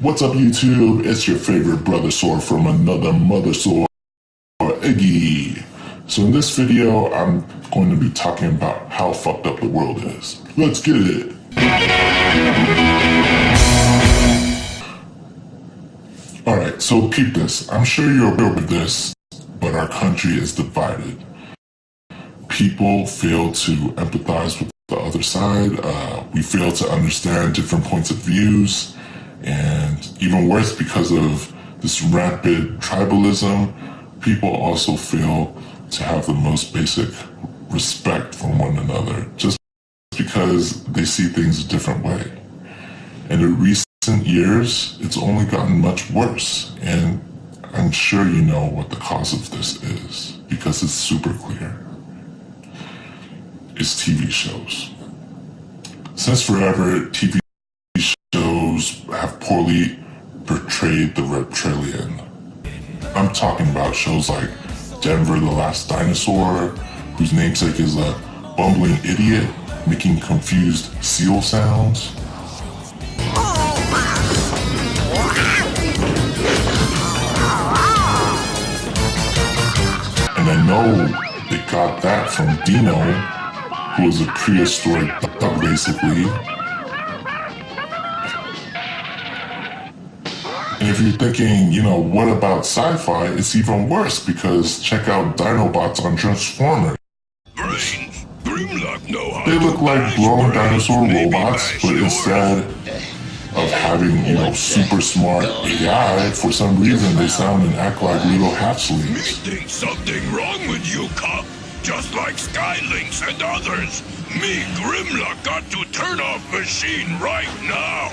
What's up, YouTube? It's your favorite brother sword from another mother sword, Iggy. So in this video, I'm going to be talking about how fucked up the world is. Let's get it. Alright, so keep this. I'm sure you're aware of this, but our country is divided. People fail to empathize with the other side. We fail to understand different points of views. And even worse, because of this rampant tribalism, people also fail to have the most basic respect for one another, just because they see things a different way. And in recent years, it's only gotten much worse. And I'm sure you know what the cause of this is, because it's super clear. It's TV shows. Since forever, TV shows have poorly portrayed the Retrillion. I'm talking about shows like Denver the Last Dinosaur, whose namesake is a bumbling idiot making confused seal sounds. And I know they got that from Dino, who was a prehistoric dog basically. And if you're thinking, what about sci-fi? It's even worse, because check out Dinobots on Transformers. They look like blown dinosaur robots, but instead of having, super smart AI, for some reason they sound and act like little hatchlings. There's something wrong with you, cop. Just like Skylinks and others, me, Grimlock, got to turn off machine right now.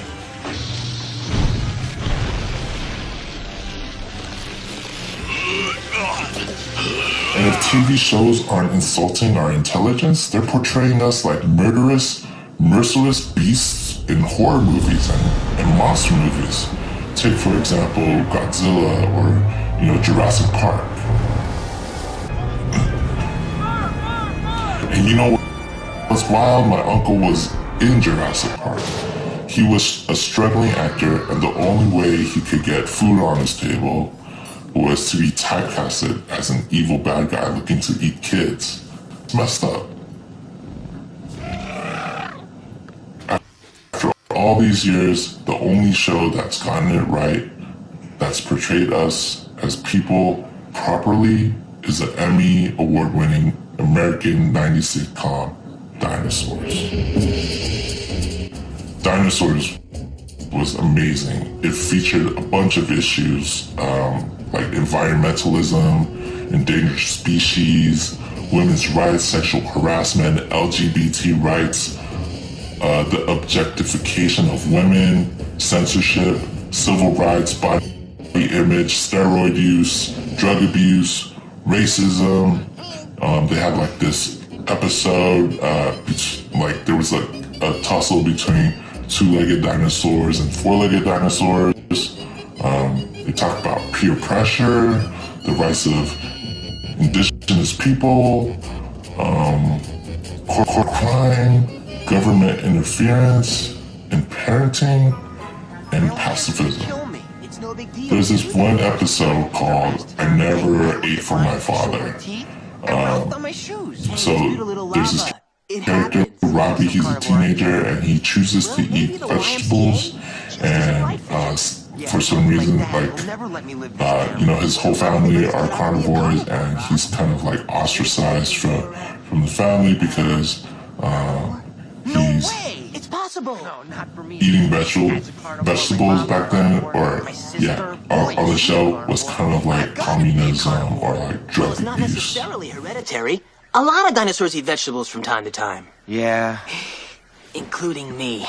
And if TV shows aren't insulting our intelligence, they're portraying us like murderous, merciless beasts in horror movies and monster movies. Take, for example, Godzilla or, Jurassic Park. And you know what's wild? My uncle was in Jurassic Park. He was a struggling actor, and the only way he could get food on his table was to be typecasted as an evil bad guy looking to eat kids. It's messed up. After all these years, the only show that's gotten it right, that's portrayed us as people properly, is the Emmy award-winning American 90s sitcom, Dinosaurs. Dinosaurs was amazing. It featured a bunch of issues, like environmentalism, endangered species, women's rights, sexual harassment, LGBT rights, the objectification of women, censorship, civil rights, body image, steroid use, drug abuse, racism. They had like this episode, there was a tussle between two-legged dinosaurs and four-legged dinosaurs. They talk about peer pressure, the rights of indigenous people, core crime, government interference, and parenting, and pacifism. There's this one episode called I Never Ate for My Father. So there's this character, Robbie, he's a teenager, and he chooses to eat vegetables, and for some reason, his whole family are carnivores, and he's kind of like ostracized from the family because he's eating vegetables back then, or on the show was kind of like communism or like drug abuse. Not necessarily hereditary. A lot of dinosaurs eat vegetables from time to time. Yeah. Including me.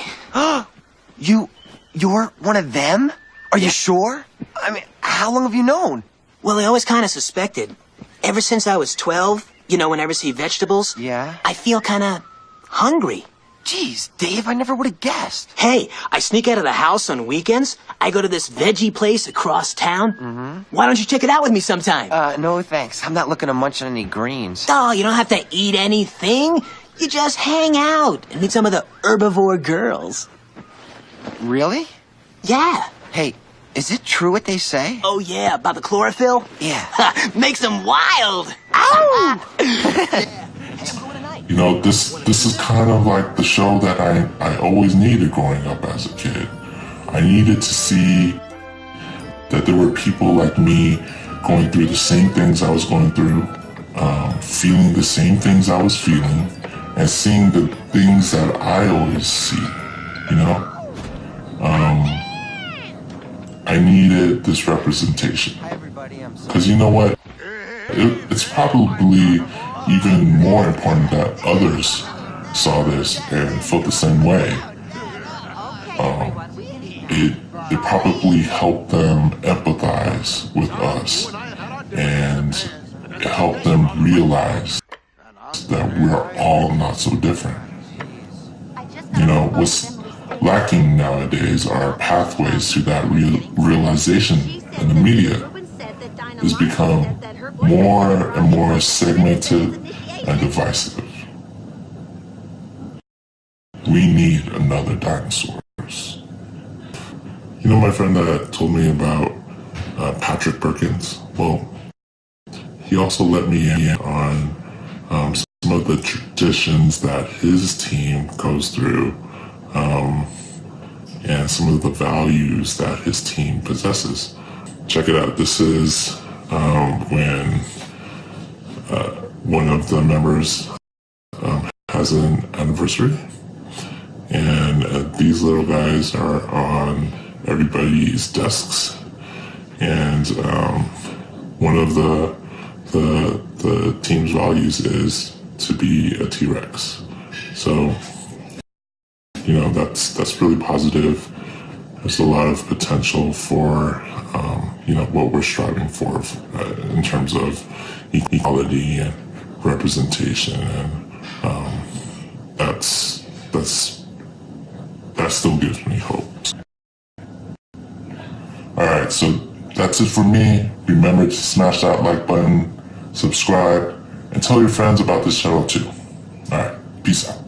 You're one of them? Are you sure? I mean, how long have you known? Well, I always kind of suspected. Ever since I was 12, whenever I see vegetables, yeah, I feel kind of hungry. Jeez, Dave, I never would have guessed. Hey, I sneak out of the house on weekends. I go to this veggie place across town. Mm-hmm. Why don't you check it out with me sometime? No thanks. I'm not looking to munch on any greens. Oh, you don't have to eat anything. You just hang out and meet some of the herbivore girls. Really? Yeah. Hey, is it true what they say? Oh yeah, about the chlorophyll? Yeah. Makes them wild! Ow! You know, this is kind of like the show that I always needed growing up as a kid. I needed to see that there were people like me going through the same things I was going through, feeling the same things I was feeling, and seeing the things that I always see, you know? I needed this representation. Because you know what? It's probably even more important that others saw this and felt the same way. It probably helped them empathize with us, and it helped them realize that we're all not so different. You know, what's lacking nowadays are pathways to that realization in the media. Has become more and more segmented and divisive. We need another dinosaurs. You know my friend that told me about Patrick Perkins? Well, he also let me in on some of the traditions that his team goes through, and some of the values that his team possesses. Check it out. This is when one of the members has an anniversary, and these little guys are on everybody's desks, and one of the team's values is to be a T-Rex. So, you know, that's really positive. There's a lot of potential for you know, what we're striving for in terms of equality and representation, and that still gives me hope. Alright, so that's it for me. Remember to smash that like button, subscribe, and tell your friends about this channel too. Alright, peace out.